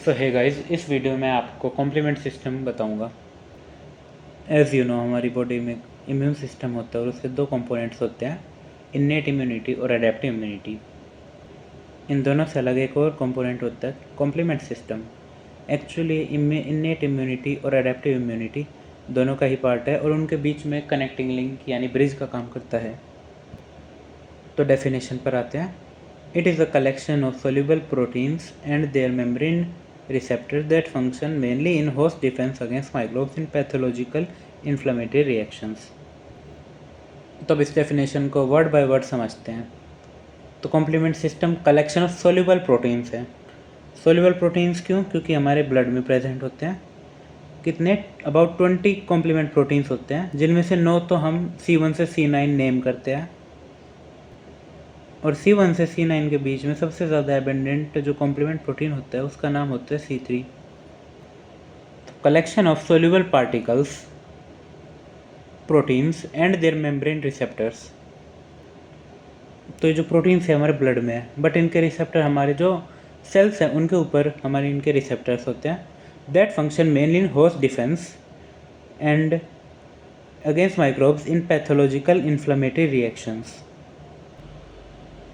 सो hey guys, इस video में आपको कॉम्प्लीमेंट सिस्टम बताऊंगा। एज़ यू नो, हमारी बॉडी में इम्यून सिस्टम होता है और उसके दो कंपोनेंट्स होते हैं, इन्नेट इम्यूनिटी और अडेप्टिव इम्यूनिटी। इन दोनों से अलग एक और कंपोनेंट होता है complement system. Actually innate immunity और अडेप्टिव इम्यूनिटी दोनों का ही पार्ट है और उनके बीच में कनेक्टिंग लिंक यानी ब्रिज का काम करता है। तो डेफिनेशन पर आते हैं। It is a collection of soluble proteins and their membrane receptors that function mainly in host defense against microbes in pathological inflammatory reactions। तो अब इस डेफिनेशन को वर्ड बाय वर्ड समझते हैं। तो complement system collection of soluble proteins है। Soluble proteins क्यों? क्योंकि हमारे ब्लड में प्रेजेंट होते हैं। कितने? अबाउट 20 कॉम्प्लीमेंट प्रोटीन्स होते हैं, जिनमें से 9 तो हम C1 से C9 नेम करते हैं और C1 से C9 के बीच में सबसे ज़्यादा एबेंडेंट जो कॉम्प्लीमेंट प्रोटीन होता है उसका नाम होता है C3। Collection of soluble particles proteins and their membrane receptors. तो ये जो प्रोटीन्स है हमारे ब्लड में है, बट इनके रिसेप्टर हमारे जो सेल्स हैं उनके ऊपर हमारे इनके रिसेप्टर्स होते हैं। That function mainly in host defence and against microbes in pathological inflammatory reactions.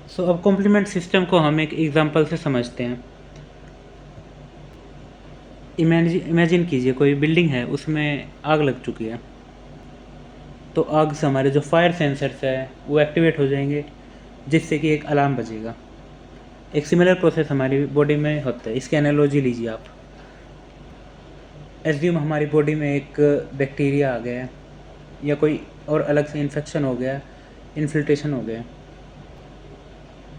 So अब कॉम्प्लीमेंट सिस्टम को हम एक एग्जांपल से समझते हैं। इमेजिन कीजिए कोई बिल्डिंग है, उसमें आग लग चुकी है। तो आग से हमारे जो फायर सेंसर्स है वो एक्टिवेट हो जाएंगे, जिससे कि एक अलार्म बजेगा। एक सिमिलर प्रोसेस हमारी बॉडी में होता है। इसकी एनालॉजी लीजिए आप। एज्यूम हमारी बॉडी में एक बैक्टीरिया आ गया है या कोई और अलग से इन्फेक्शन हो गया, इन्फिल्ट्रेशन हो गया।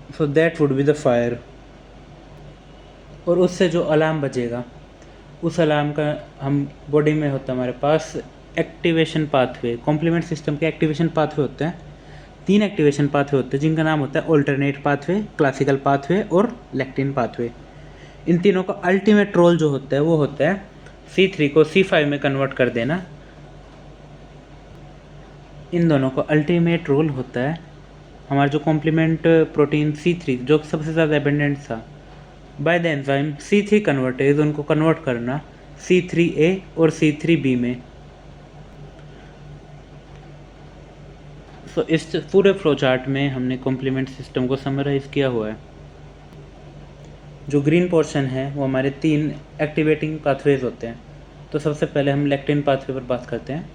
So that would be the fire. और उससे जो अलार्म बजेगा, उस अलार्म का हम बॉडी में होता है हमारे पास एक्टिवेशन पाथवे। कॉम्प्लीमेंट सिस्टम के एक्टिवेशन पाथवे होते हैं। 3 एक्टिवेशन पाथवे होते हैं, जिनका नाम होता है ऑल्टरनेट पाथवे, क्लासिकल पाथवे और लेक्टिन पाथवे। इन तीनों का अल्टीमेट रोल जो होता है वो होता है C3 को C5 में कन्वर्ट कर देना। इन दोनों का अल्टीमेट रोल होता है हमारा जो कॉम्प्लीमेंट प्रोटीन C3 जो सबसे ज़्यादा एबेंडेंट था, by the enzyme C3 convertase उनको कन्वर्ट करना C3A और C3B में। सो इस पूरे फ्लो चार्ट में हमने कॉम्प्लीमेंट सिस्टम को समराइज किया हुआ है। जो ग्रीन पोर्शन है वो हमारे 3 एक्टिवेटिंग पाथवेज होते हैं। तो सबसे पहले हम लेक्टिन पाथवे पर बात करते हैं।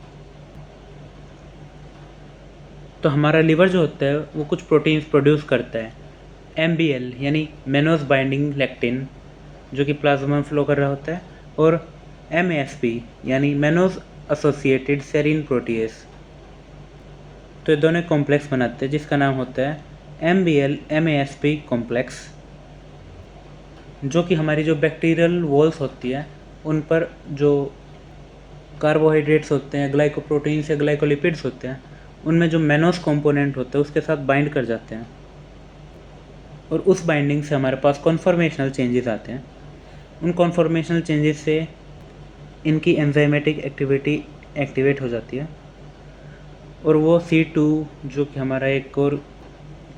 तो हमारा लिवर जो होता है वो कुछ प्रोटीन्स प्रोड्यूस करता है, MBL यानी मेनोस बाइंडिंग लेक्टिन, जो कि प्लाज्मा में फ्लो कर रहा होता है, और MASP यानी मेनोस एसोसिएटेड सेरीन प्रोटीएस। तो ये दोनों कॉम्प्लेक्स बनाते हैं जिसका नाम होता है MBL MASP कॉम्प्लेक्स, जो कि हमारी जो बैक्टीरियल वॉल्स होती है उन पर जो कार्बोहाइड्रेट्स होते हैं, ग्लाइकोप्रोटीन्स या ग्लाइकोलिपिड्स होते हैं, उनमें जो मेनोस कंपोनेंट होते हैं उसके साथ बाइंड कर जाते हैं और उस बाइंडिंग से हमारे पास कॉन्फॉर्मेशनल चेंजेस आते हैं। उन कॉन्फॉर्मेशनल चेंजेस से इनकी एंजाइमेटिक एक्टिविटी एक्टिवेट हो जाती है और वो C2 जो कि हमारा एक और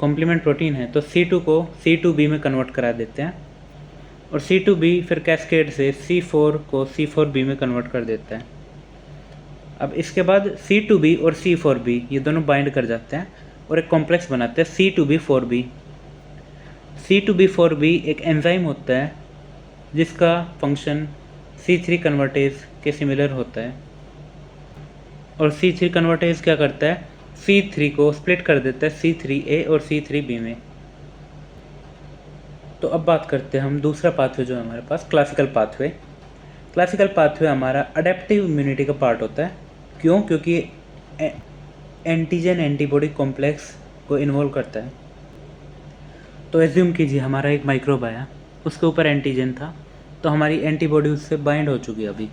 कॉम्प्लीमेंट प्रोटीन है, तो C2 को C2B में कन्वर्ट करा देते हैं और C2B फिर कैस्केड से C4 को C4B में कन्वर्ट कर देता है। अब इसके बाद C2B और C4B ये दोनों बाइंड कर जाते हैं और एक कॉम्प्लेक्स बनाते हैं C2B4B। C2B4B एक एंजाइम होता है जिसका फंक्शन C3 कन्वर्टेज के सिमिलर होता है और C3 कन्वर्टेज क्या करता है, C3 को स्प्लिट कर देता है C3A और C3B में। तो अब बात करते हैं हम दूसरा पाथवे जो है हमारे पास, क्लासिकल पाथवे। क्लासिकल पाथवे हमारा अडेप्टिव इम्यूनिटी का पार्ट होता है। क्यों? क्योंकि एंटीजन एंटीबॉडी कॉम्प्लेक्स को इन्वॉल्व करता है। तो एज्यूम कीजिए हमारा एक माइक्रोब आया, उसके ऊपर एंटीजन था, तो हमारी एंटीबॉडी उससे बाइंड हो चुकी है। अभी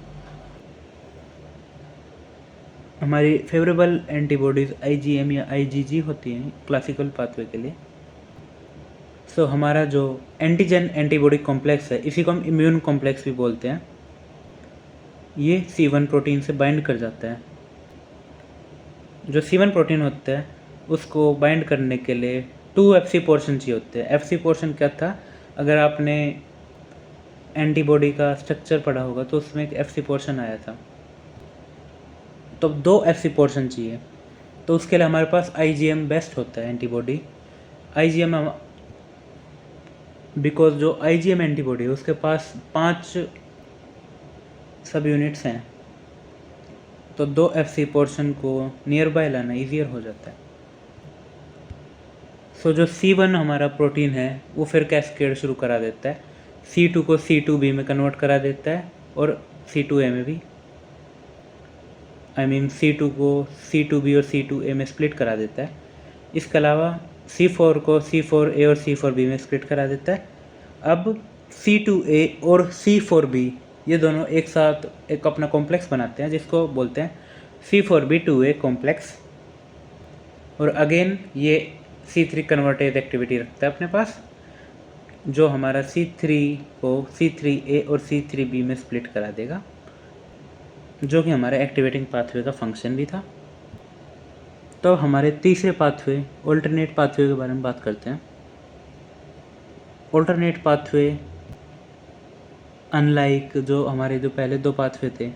हमारी फेवरेबल एंटीबॉडीज़ IgM या IgG होती हैं क्लासिकल पाथवे के लिए। सो हमारा जो एंटीजन एंटीबॉडी कॉम्प्लेक्स है, इसी को हम इम्यून कॉम्प्लेक्स भी बोलते हैं, ये C1 प्रोटीन से बाइंड कर जाता है। जो C1 प्रोटीन होता है उसको बाइंड करने के लिए 2 FC पोर्शन चाहिए होते हैं। FC पोर्शन क्या था? अगर आपने एंटीबॉडी का स्ट्रक्चर पढ़ा होगा तो उसमें एक एफसी पोर्शन आया था, तो 2 एफसी पोर्शन चाहिए, तो उसके लिए हमारे पास आईजीएम बेस्ट होता है एंटीबॉडी। आईजीएम बिकॉज जो आईजीएम एंटीबॉडी है उसके पास 5 सब यूनिट्स हैं, तो 2 एफसी पोर्शन को नियर बाय लाना ईजियर हो जाता है। सो जो C1 हमारा प्रोटीन है वो फिर कैस्केड शुरू करा देता है, C2 को C2b में कन्वर्ट करा देता है और C2a में भी, C2 को C2b और C2a में स्प्लिट करा देता है। इसके अलावा C4 को C4a और C4b में स्प्लिट करा देता है। अब C2a और C4b ये दोनों एक साथ एक अपना कॉम्प्लेक्स बनाते हैं जिसको बोलते हैं C4b2a कॉम्प्लेक्स, और अगेन ये C3 कन्वर्टेज एक्टिविटी रखता है अपने पास, जो हमारा C3 को C3a और C3b में स्प्लिट करा देगा, जो कि हमारे एक्टिवेटिंग पाथवे का फंक्शन भी था। तो हमारे तीसरे पाथवे ऑल्टरनेट पाथवे के बारे में बात करते हैं। ऑल्टरनेट पाथवे अनलाइक जो हमारे जो पहले 2 पाथवे थे,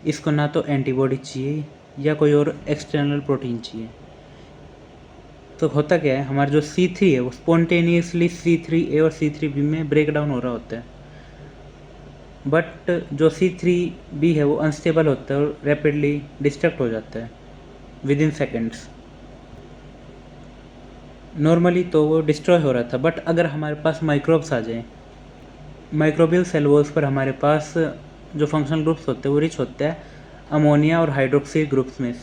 इसको ना तो एंटीबॉडी चाहिए या कोई और एक्सटर्नल प्रोटीन चाहिए। तो होता क्या है, हमारा जो C3 है वो स्पॉन्टेनियसली C3a और C3b में ब्रेक डाउन हो रहा होता है, बट जो C3b है वो अनस्टेबल होता है और रैपिडली डिस्ट्रक्ट हो जाता है विद इन सेकेंड्स। नॉर्मली तो वो डिस्ट्रॉय हो रहा था, बट अगर हमारे पास माइक्रोब्स आ जाएं, माइक्रोबियल सेल वॉल्स पर हमारे पास जो फंक्शनल ग्रुप्स होते हैं वो रिच होते हैं अमोनिया और हाइड्रोक्सी ग्रुप्स में।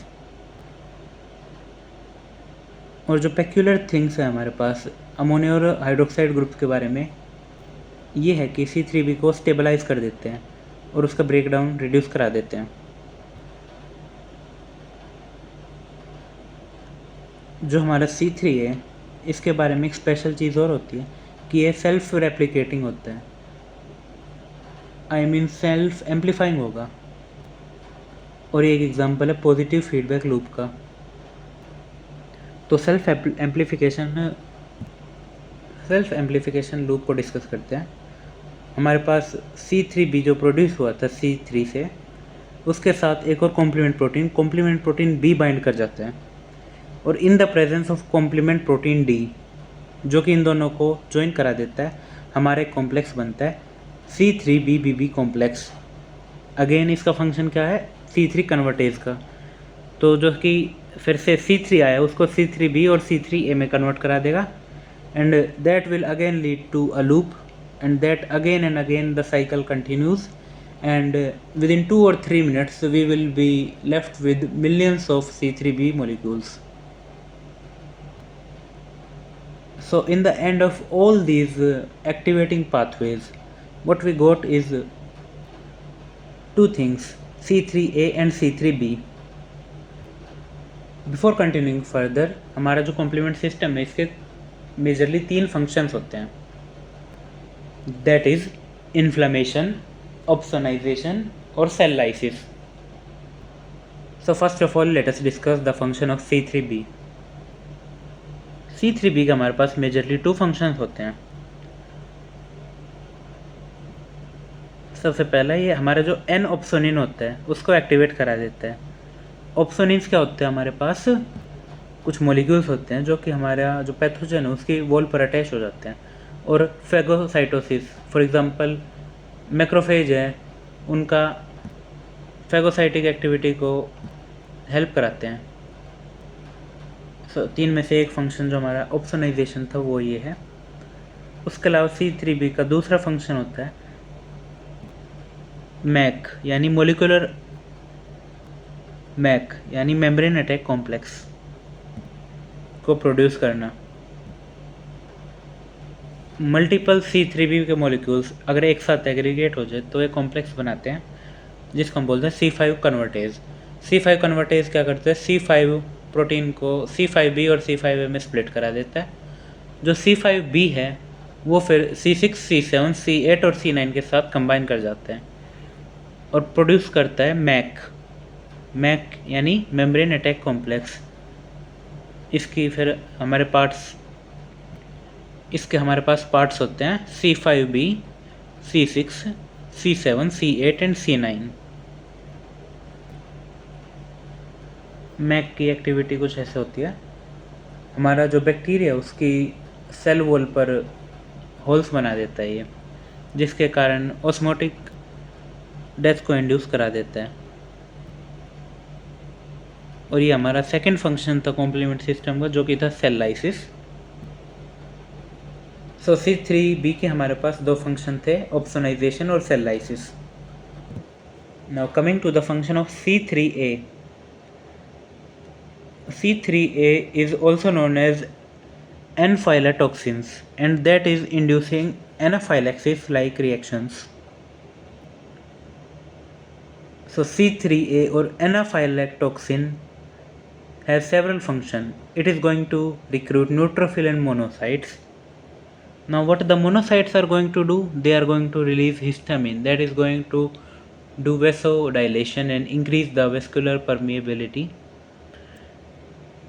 और जो पेक्यूलर थिंग्स है हमारे पास अमोनिया और हाइड्रोक्साइड ग्रुप्स के बारे में, ये है कि C3b को स्टेबलाइज कर देते हैं और उसका ब्रेकडाउन रिड्यूस करा देते हैं। जो हमारा C3 है इसके बारे में एक स्पेशल चीज़ और होती है कि ये सेल्फ रेप्लिकेटिंग होता है, सेल्फ एम्पलीफाइंग होगा, और ये एक एग्जांपल है पॉजिटिव फीडबैक लूप का। तो सेल्फ एम्पलीफिकेशन लूप को डिस्कस करते हैं। हमारे पास C3b जो प्रोड्यूस हुआ था C3 से, उसके साथ एक और कॉम्प्लीमेंट प्रोटीन B बाइंड कर जाता है, और in the presence of complement protein D जो कि इन दोनों को ज्वाइन करा देता है, हमारा एक कॉम्प्लेक्स बनता है C3bbb कॉम्प्लेक्स। अगेन इसका फंक्शन क्या है, C3 कन्वर्टेज का। तो जो कि फिर से C3 आया उसको C3b और C3a में कन्वर्ट करा देगा, and that will again lead to a loop, and that again and again the cycle continues, and within 2 or 3 minutes we will be left with millions of C3b molecules. So in the end of all these activating pathways, what we got is 2 things, C3a and C3b. Before continuing further, हमारा जो complement system है इसके majorly 3 functions होते हैं, that is inflammation, opsonization और cell lysis. So first of all let us discuss the function of C3b. C3b का हमारे पास majorly 2 functions होते हैं। सबसे पहला ये हमारा जो N ऑप्सोनिन होता है उसको एक्टिवेट करा देता है। ऑप्सोनिन्स क्या होते हैं, हमारे पास कुछ मॉलिक्यूल्स होते हैं जो कि हमारा जो पैथोजन है उसकी वॉल पर अटैच हो जाते हैं, और फेगोसाइटोसिस फॉर एग्जांपल मैक्रोफेज है, उनका फेगोसाइटिक एक्टिविटी को हेल्प कराते हैं। सो 3 में से एक फंक्शन जो हमारा ऑप्सोनाइजेशन था वो ये है। उसके अलावा C3b का दूसरा फंक्शन होता है मैक यानी मोलिकुलर मैक यानी मेम्ब्रेन अटैक कॉम्प्लेक्स को प्रोड्यूस करना। मल्टीपल C3b के मॉलिक्यूल्स अगर एक साथ एग्रीगेट हो जाए तो एक कॉम्प्लेक्स बनाते हैं जिसको हम बोलते हैं C5 कन्वर्टेज। C5 कन्वर्टेज क्या करते हैं, C5 प्रोटीन को C5b और C5a में स्प्लिट करा देता है। जो C5b है वो फिर C6, C7, C8 और C9 के साथ कंबाइन कर जाते हैं और प्रोड्यूस करता है मैक यानी मेम्ब्रेन अटैक कॉम्प्लेक्स। इसकी फिर हमारे पास पार्ट्स होते हैं C5b, C6, C7, C8 and C9। Mac की एक्टिविटी कुछ ऐसे होती है, हमारा जो बैक्टीरिया है उसकी सेल वॉल पर होल्स बना देता है ये, जिसके कारण ऑस्मोटिक डेथ को इंड्यूस करा देता है। और ये हमारा सेकंड फंक्शन था कॉम्प्लीमेंट सिस्टम का, जो कि था सेल लाइसिस। सो C3b के हमारे पास दो फंक्शन थे, ऑप्सोनाइजेशन और cell lysis. Now coming to the function of C3a। C3a is also known as N-phylotoxins, and that is inducing anaphylaxis-like reactions. So C3a or anaphylactoxin has several functions. It is going to recruit neutrophil and monocytes. Now what the monocytes are going to do? They are going to release histamine, that is going to do vasodilation and increase the vascular permeability,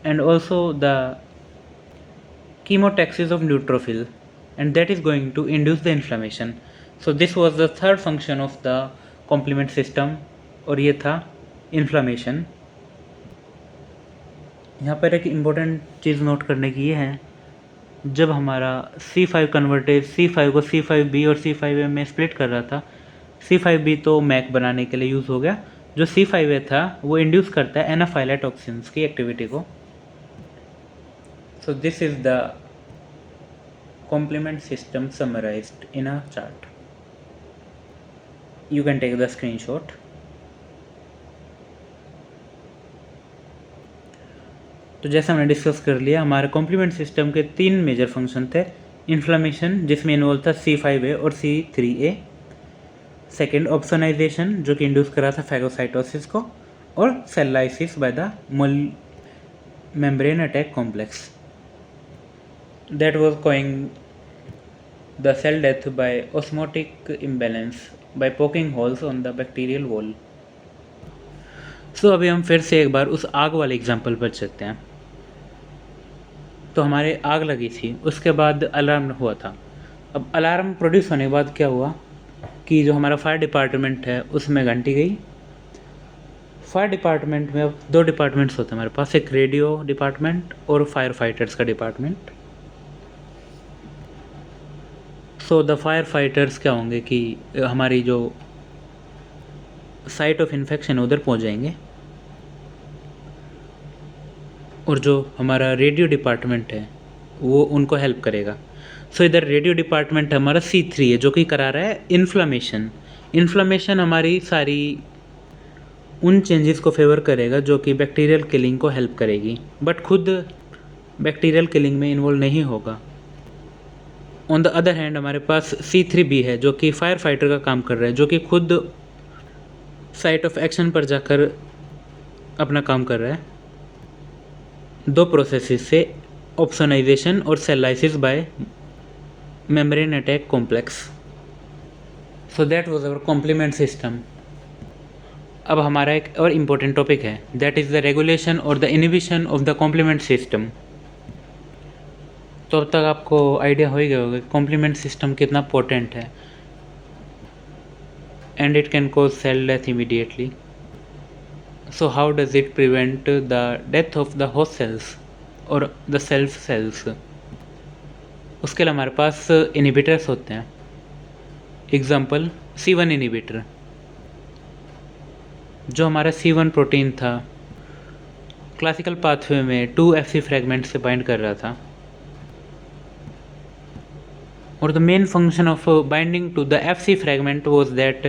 and also the chemotaxis of neutrophil, and that is going to induce the inflammation. So this was the third function of the complement system, और ये था inflammation. यहाँ पर एक important चीज़ note करने की ये है, जब हमारा C5 कन्वर्टेज C5 को C5b और C5a में स्प्लिट कर रहा था, C5b तो मैक बनाने के लिए यूज़ हो गया, जो C5a था वो इंड्यूस करता है एनाफाइलाटॉक्सिन्स की एक्टिविटी को। So this is the complement system summarized in a chart. You can take the screenshot. तो जैसा हमने डिस्कस कर लिया, हमारे कॉम्प्लीमेंट सिस्टम के तीन मेजर फंक्शन थे। इन्फ्लामेशन, जिसमें इन्वॉल्व था C5a और C3a। सेकेंड, ऑप्सोनाइजेशन, जो कि इंड्यूस करा था फैगोसाइटोसिस को। और cell lysis by the membrane attack complex, that was causing the cell death by osmotic imbalance by poking holes on the bacterial wall. So अभी हम फिर से एक बार उस आग वाले एग्जाम्पल पर चलते हैं। तो हमारे आग लगी थी, उसके बाद अलार्म हुआ था। अब अलार्म प्रोड्यूस होने के बाद क्या हुआ कि जो हमारा फायर डिपार्टमेंट है उसमें घंटी गई। फायर डिपार्टमेंट में अब दो डिपार्टमेंट्स होते हैं हमारे पास, एक रेडियो डिपार्टमेंट और फायर फाइटर्स का department. So the fire fighters क्या होंगे कि हमारी जो साइट ऑफ इन्फेक्शन उधर पहुंच जाएंगे, और जो हमारा रेडियो डिपार्टमेंट है वो उनको हेल्प करेगा। सो इधर रेडियो डिपार्टमेंट हमारा C3 है, जो कि करा रहा है इन्फ्लामेशन। इन्फ्लामेशन हमारी सारी उन चेंजेस को फेवर करेगा जो कि बैक्टीरियल किलिंग को हेल्प करेगी, बट खुद बैक्टीरियल किलिंग में इन्वॉल्व नहीं होगा। ऑन द अदर हैंड हमारे पास C3b है, जो कि फायर फाइटर का काम कर रहा है, जो कि खुद साइट ऑफ एक्शन पर जाकर अपना काम कर रहा है। दो प्रोसेसेस से, ऑप्सोनाइजेशन और cell lysis by membrane attack complex. So that was our complement system. अब हमारा एक और इम्पोर्टेंट टॉपिक है, दैट इज़ द रेगुलेशन और the inhibition of the complement system. तो अब तक आपको आइडिया हो ही गया होगा कॉम्प्लीमेंट सिस्टम कितना पोटेंट है, and it can cause cell death immediately. So how does it prevent the death of the host cells और द सेल्फ सेल्स? उसके लिए हमारे पास इनिबिटर्स होते हैं। एग्जांपल C1 इनिबिटर, जो हमारा C1 प्रोटीन था क्लासिकल पाथवे में 2 Fc फ्रेगमेंट से बाइंड कर रहा था, और the main function of binding to the Fc fragment was that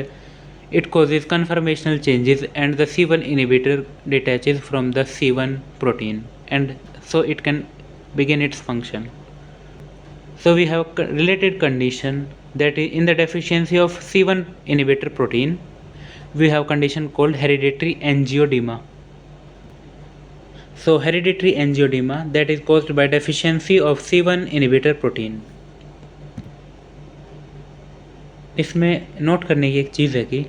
it causes conformational changes and the C1 inhibitor detaches from the C1 protein, and so it can begin its function. So we have a related condition, that is in the deficiency of C1 inhibitor protein we have condition called hereditary angioedema. So hereditary angioedema, that is caused by deficiency of C1 inhibitor protein. इसमें note करने की एक चीज़ है कि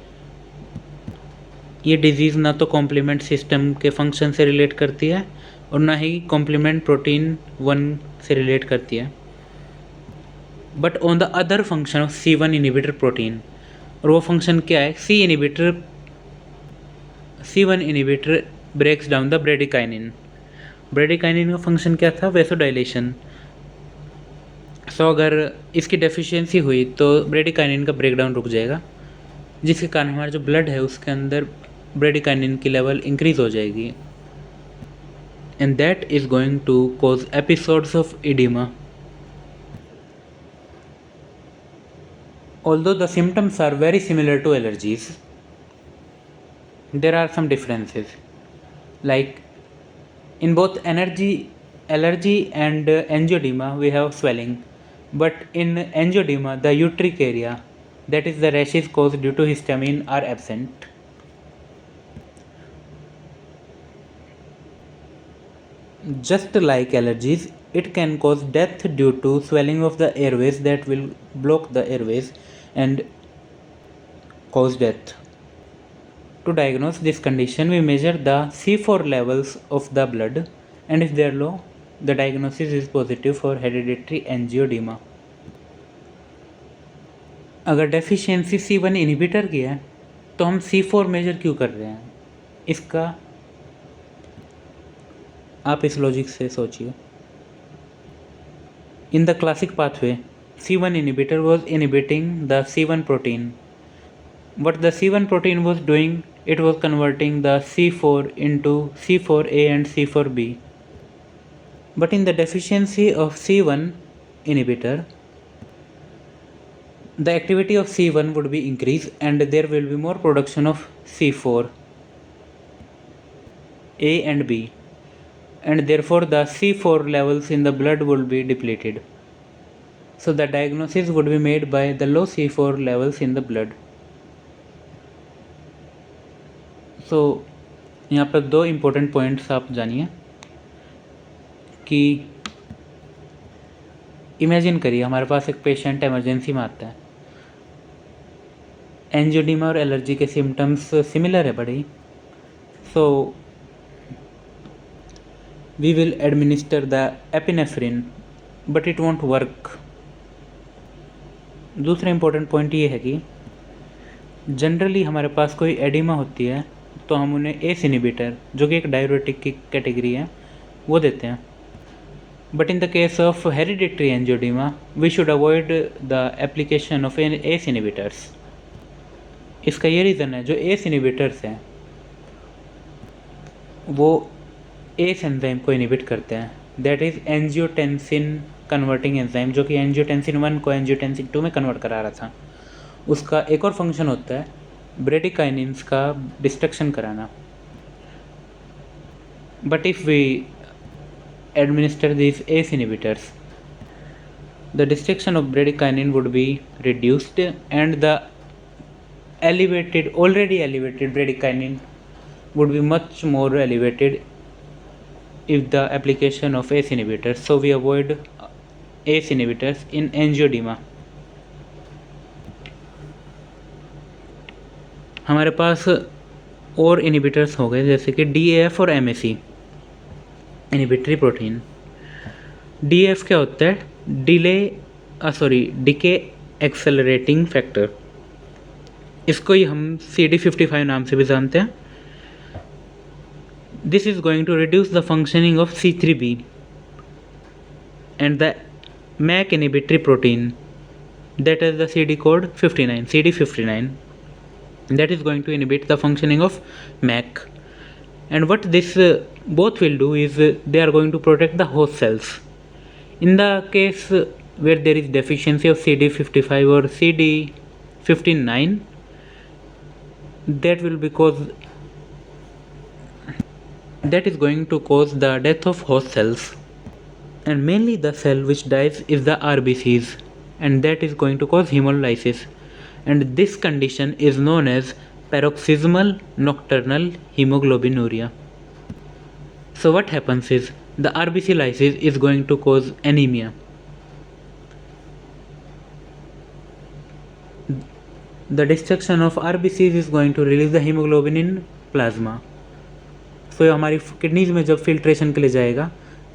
ये disease ना तो complement system के फंक्शन से रिलेट करती है और ना ही कॉम्प्लीमेंट प्रोटीन 1 से रिलेट करती है। But on the other function of C1 inhibitor protein, और वो फंक्शन क्या है, C1 inhibitor breaks down the bradykinin. Bradykinin का फंक्शन क्या था, वेसोडाइलेशन। सो अगर इसकी डेफिशिएंसी हुई तो ब्रेडिकाइनिन का ब्रेकडाउन रुक जाएगा, जिसके कारण हमारा जो ब्लड है उसके अंदर ब्रेडिकाइनिन की लेवल इंक्रीज हो जाएगी, and that is going to cause episodes of oedema. Although the symptoms are very similar to allergies, there are some differences. Like in both allergy and angioedema, we have swelling, but in angioedema, the uteric area, that is the rashes caused due to histamine, are absent. Just like allergies, it can cause death due to swelling of the airways that will block the airways and cause death. To diagnose this condition, we measure the C4 levels of the blood, and if they are low, the diagnosis is positive for hereditary angioedema. अगर deficiency C1 inhibitor की है तो हम C4 major क्यों कर रहे हैं, इसका आप इस लॉजिक से सोचिए। In the classic pathway, C1 inhibitor was inhibiting the C1 protein. What the C1 protein was doing, it was converting the C4 into C4a and C4b. But in the deficiency of C1 inhibitor, the activity of C1 would be increased and there will be more production of C4 A and B, and therefore the C4 levels in the blood will be depleted. So the diagnosis would be made by the low C4 levels in the blood. So यहाँ पर दो important points आप जानिए कि imagine करिए हमारे पास एक patient emergency में आता है, एंजियोडीमा और एलर्जी के सिम्टम्स सिमिलर है बड़ी, so we will administer the epinephrine but it won't work. दूसरा इम्पोर्टेंट पॉइंट ये है कि जनरली हमारे पास कोई एडिमा होती है तो हम उन्हें एस इनिबिटर, जो कि एक डाययूरेटिक की कैटेगरी है, वो देते हैं। But in the case of hereditary angioedema we should avoid the application of ACE inhibitors. इसका ये रीज़न है, जो एस इनिबिटर्स हैं वो एस एंजाइम को इनिबिट करते हैं, that is angiotensin converting enzyme, जो कि एंजियोटेंसिन 1 को एंजियोटेंसिन 2 में कन्वर्ट करा रहा था। उसका एक और फंक्शन होता है ब्रेडिकाइनिन्स का डिस्ट्रक्शन कराना। But if we administer this ACE inhibitors, the destruction of bradykinin would be reduced and the already elevated bradykinin would be much more elevated if the application of ACE inhibitors. So we avoid ACE inhibitors in angioedema. हमारे पास और inhibitors हो गए जैसे कि DAF और MAC, inhibitory protein. DAF क्या होता है, डिके एक्सेलरेटिंग फैक्टर, इसको ही हम CD55 नाम से भी जानते हैं। This is going to reduce the functioning of C3b and the MAC inhibitory protein, that is the CD code 59, CD59, that is going to inhibit the functioning of MAC. And what this both will do is they are going to protect the host cells. In the case where there is deficiency of CD55 or CD59, that is going to cause the death of host cells, and mainly the cell which dies is the RBCs, and that is going to cause hemolysis, and this condition is known as paroxysmal nocturnal hemoglobinuria. So what happens is the RBC lysis is going to cause anemia. The destruction of RBCs is going to release the hemoglobin in plasma. So हमारी kidneys में जब filtration के लिए जाएगा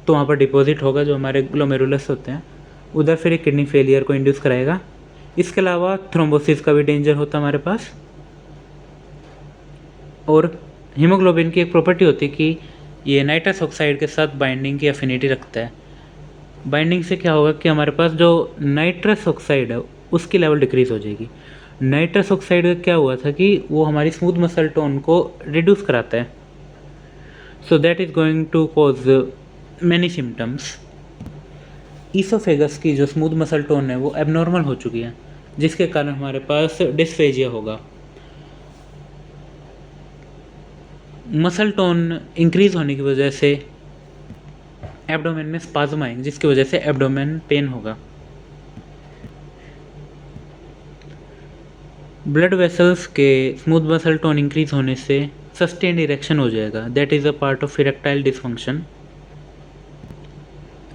तो वहाँ पर deposit होगा जो हमारे ग्लोमेरुलस होते हैं, उधर फिर एक किडनी फेलियर को इंड्यूस कराएगा। इसके अलावा थ्रोम्बोसिस का भी डेंजर होता है हमारे पास। और हीमोग्लोबिन की एक प्रॉपर्टी होती है कि ये नाइट्रस ऑक्साइड के साथ बाइंडिंग की एफिनिटी रखता है। बाइंडिंग से क्या होगा कि हमारे पास जो नाइट्रस ऑक्साइड है उसकी लेवल डिक्रीज़ हो जाएगी। नाइट्रस ऑक्साइड का क्या हुआ था कि वो हमारी स्मूथ मसल टोन को रिड्यूस कराता है। So that is going to cause many symptoms. Oesophagus की जो स्मूथ मसल टोन है वो एबनॉर्मल हो चुकी है, जिसके कारण हमारे पास डिस्फेजिया होगा। मसल टोन इंक्रीज होने की वजह से एब्डोमेन में स्पाज्म आएंगे, जिसकी वजह से एब्डोमेन पेन होगा। ब्लड वेसल्स के स्मूथ मसल टोन इंक्रीज होने से सस्टेन्ड इरेक्शन हो जाएगा। That is a part of erectile dysfunction.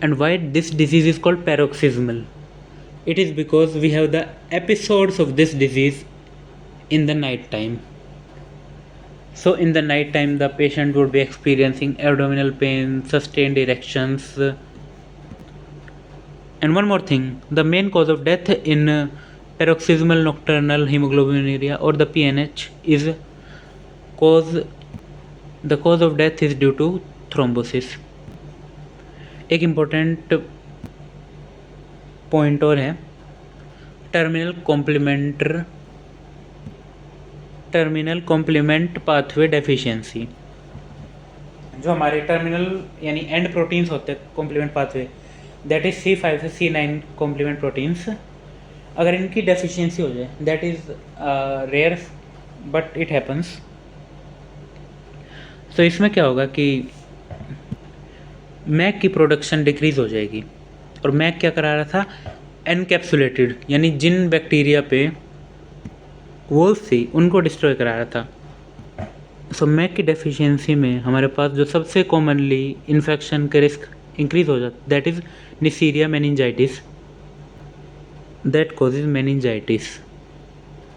And why this disease is called paroxysmal? It is because we have the episodes of this disease in the night time. So in the night time the patient would be experiencing abdominal pain, sustained erections. And one more thing, the main cause of death in paroxysmal nocturnal hemoglobinuria or the PNH is the cause of death is due to thrombosis. एक important point और है, terminal complement pathway deficiency. जो हमारे terminal यानी and proteins होते हैं complement pathway, that is C5 से C9 complement proteins, अगर इनकी डेफिशिएंसी हो जाए, that is rare but it happens. तो इसमें क्या होगा कि मैक की प्रोडक्शन डिक्रीज़ हो जाएगी। और मैक क्या करा रहा था, एनकैप्सुलेटेड यानी जिन बैक्टीरिया पे वोल्स थी उनको डिस्ट्रॉय करा रहा था। सो मैक की डेफिशिएंसी में हमारे पास जो सबसे कॉमनली इन्फेक्शन के रिस्क इंक्रीज हो जाता, that is निसीरिया meningitis, that causes meningitis.